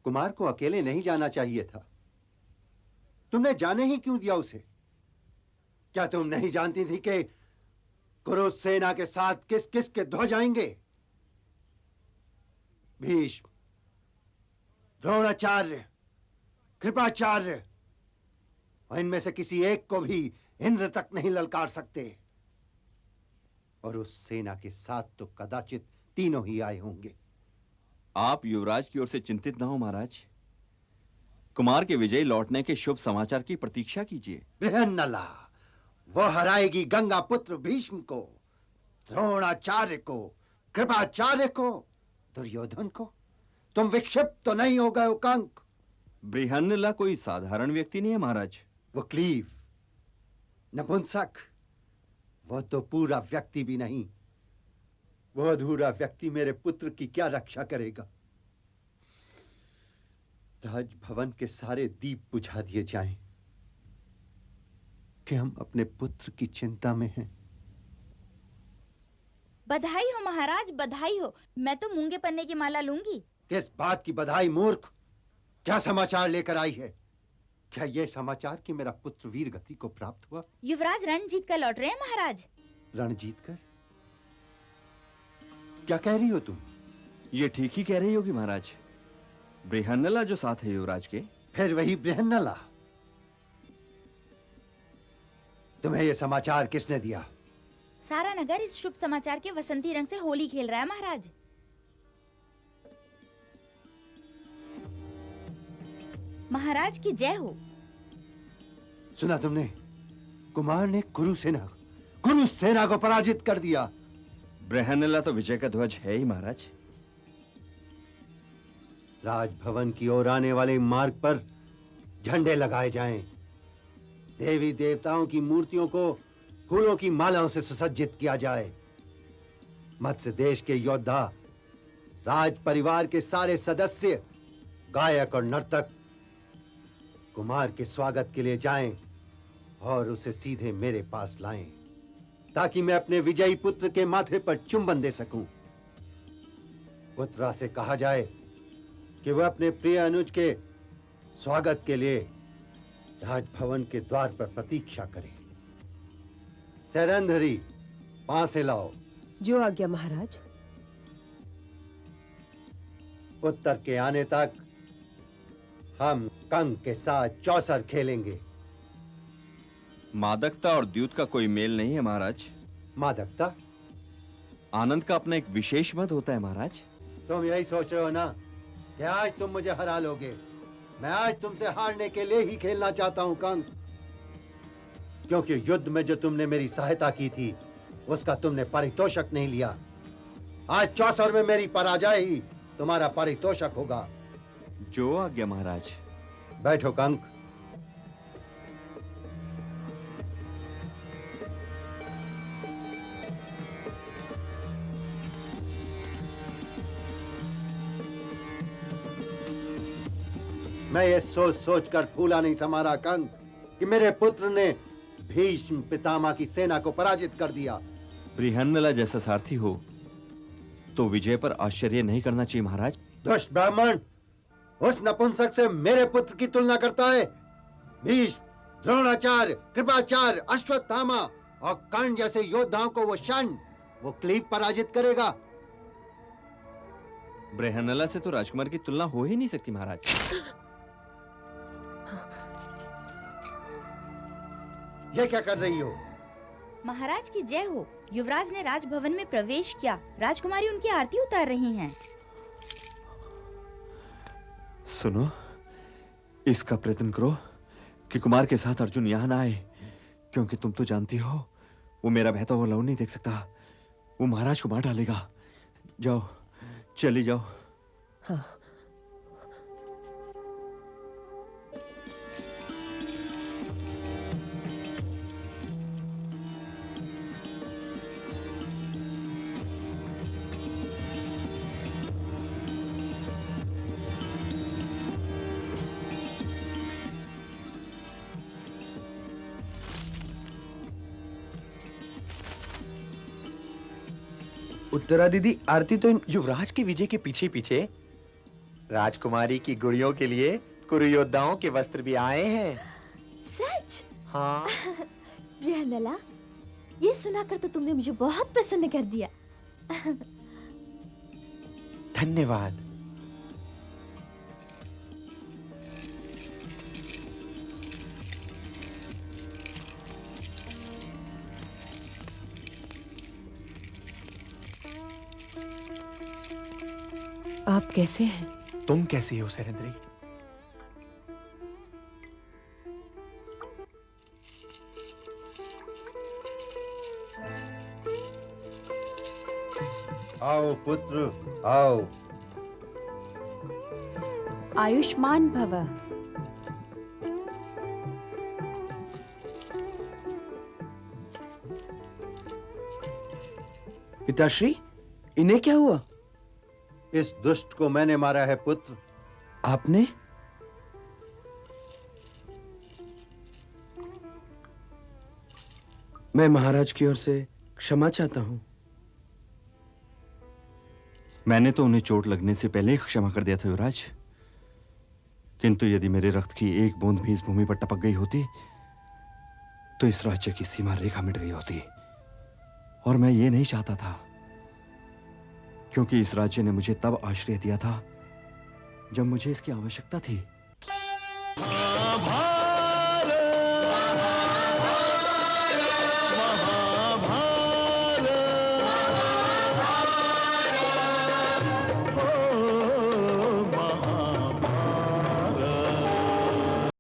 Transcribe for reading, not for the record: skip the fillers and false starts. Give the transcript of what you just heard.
कुमार को अकेले नहीं जाना चाहिए था। तुमने जाने ही क्यों दिया उसे? क्या तुम नहीं जानती थी कि कुरुस सेना के साथ किस किस के ध्वज आएंगे? भीष्म, द्रोणाचार्य, कृपाचार्य, और इनमें से किसी एक को भी इंद्र तक नहीं ललकार सकते। और उस सेना के साथ तो कदाचित तीनों ही आए होंगे। आप युवराज की ओर से चिंतित ना हो महाराज। कुमार के विजयी लौटने के शुभ समाचार की प्रतीक्षा कीजिए। बृहन्नला, वो हराएगी गंगा पुत्र भीष्म को, द्रोणाचार्य को, कृपाचार्य को, दुर्योधन को। तुम विक्षिप्त तो नहीं हो गए हो कंक? बृहन्नला कोई साधारण व्यक्ति नहीं है महाराज। वो क्लीव, नपुंसक, वो तो पूरा व्यक्ति भी नहीं। वो अधूरा व्यक्ति मेरे पुत्र की क्या रक्षा करेगा? राजभवन के सारे दीप बुझा दिए जाएं कि हम अपने पुत्र की चिंता में हैं। बधाई हो महाराज, बधाई हो। मैं तो मूंगे पन्ने की माला लूंगी। किस बात की बधाई मूर्ख? क्या समाचार लेकर आई है? क्या यह समाचार कि मेरा पुत्र वीर गति को प्राप्त हुआ? युवराज रण जीत कर लौट रहे हैं महाराज। रण जीत कर? क्या कह रही हो तुम? ये ठीक ही कह रही होगी महाराज। बृहन्नला जो साथ है युवराज के। फिर वही बृहन्नला। तुम्हें यह समाचार किसने दिया? सारा नगर इस शुभ समाचार के वसंती रंग से होली खेल रहा है महाराज। महाराज की जय हो। सुना तुमने? कुमार ने कुरु सेना को पराजित कर दिया। बृहन्नला तो विजय का ध्वज है ही महाराज। राजभवन की ओर आने वाले मार्ग पर झंडे लगाए जाएं। देवी देवताओं की मूर्तियों को फूलों की मालाओं से सुसज्जित किया जाए। मत्स्य देश के योद्धा, राज परिवार के सारे सदस्य, गायक और नर्तक कुमार के स्वागत के लिए जाएं और उसे सीधे मेरे पास लाएं, ताकि मैं अपने विजयी पुत्र के माथे पर चुंबन दे सकूं। पुत्रा से कहा जाए कि वह अपने प्रिय अनुज के स्वागत के लिए राजभवन के द्वार पर प्रतीक्षा करे। सैरंधरी, पांसे लाओ। जो आज्ञा महाराज। उत्तर के आने तक हम कंक के साथ चौसर खेलेंगे। मादकता और द्यूत का कोई मेल नहीं है महाराज। मादकता? आनंद का अपना एक विशेष मद होता है महाराज। तुम यही सोच रहे हो ना कि आज तुम मुझे हरा लोगे? मैं आज तुमसे हारने के लिए ही खेलना चाहता हूं कंक, क्योंकि युद्ध में जो तुमने मेरी सहायता की थी उसका तुमने पारितोषक नहीं लिया। आज चौसर में मेरी पराजय ही तुम्हारा पारितोषक होगा। जो आज्ञा महाराज। बैठो कंक। मैं ये सोच सोच कर फूला नहीं समा रहा कंक कि मेरे पुत्र ने भीष्म पितामह की सेना को पराजित कर दिया। बृहन्नला जैसा सारथी हो तो विजय पर आश्चर्य नहीं करना चाहिए महाराज। दुष्ट ब्राह्मण, उस नपुंसक से मेरे पुत्र की तुलना करता है? भीष्म, द्रोणाचार्य, कृपाचार्य, अश्वत्थामा और कर्ण जैसे योद्धाओं को वो क्लीव पराजित करेगा। बृहन्नला से तो राजकुमार की तुलना हो ही नहीं सकती महाराज। ये क्या कर रही हो? महाराज की जय हो। युवराज ने राजभवन में प्रवेश किया। राजकुमारी उनकी आरती उतार रही हैं। सुनो, इसका प्रयत्न करो कि कुमार के साथ अर्जुन यहाँ ना आए, क्योंकि तुम तो जानती हो वो मेरा बहता हुआ लहू नहीं देख सकता। वो महाराज को मार डालेगा। जाओ, चली जाओ। हाँ। उत्तरा दीदी, आरती तो युवराज की विजय के पीछे पीछे राजकुमारी की गुड़ियों के लिए कुरु योद्धाओं के वस्त्र भी आए हैं। सच? हाँ। रिहनला, ये सुनाकर तो तुमने मुझे बहुत प्रसन्न कर दिया। धन्यवाद। आप कैसे हैं? तुम कैसी हो सैरंद्री? आओ पुत्र, आओ। आयुष्मान भव। पिताश्री, इन्हें क्या हुआ? इस दुष्ट को मैंने मारा है पुत्र। आपने? मैं महाराज की ओर से क्षमा चाहता हूं। मैंने तो उन्हें चोट लगने से पहले ही क्षमा कर दिया था युवराज, किंतु यदि मेरे रक्त की एक बूंद भी इस भूमि पर टपक गई होती तो इस राज्य की सीमा रेखा मिट गई होती, और मैं ये नहीं चाहता था, क्योंकि इस राज्य ने मुझे तब आश्रय दिया था जब मुझे इसकी आवश्यकता थी।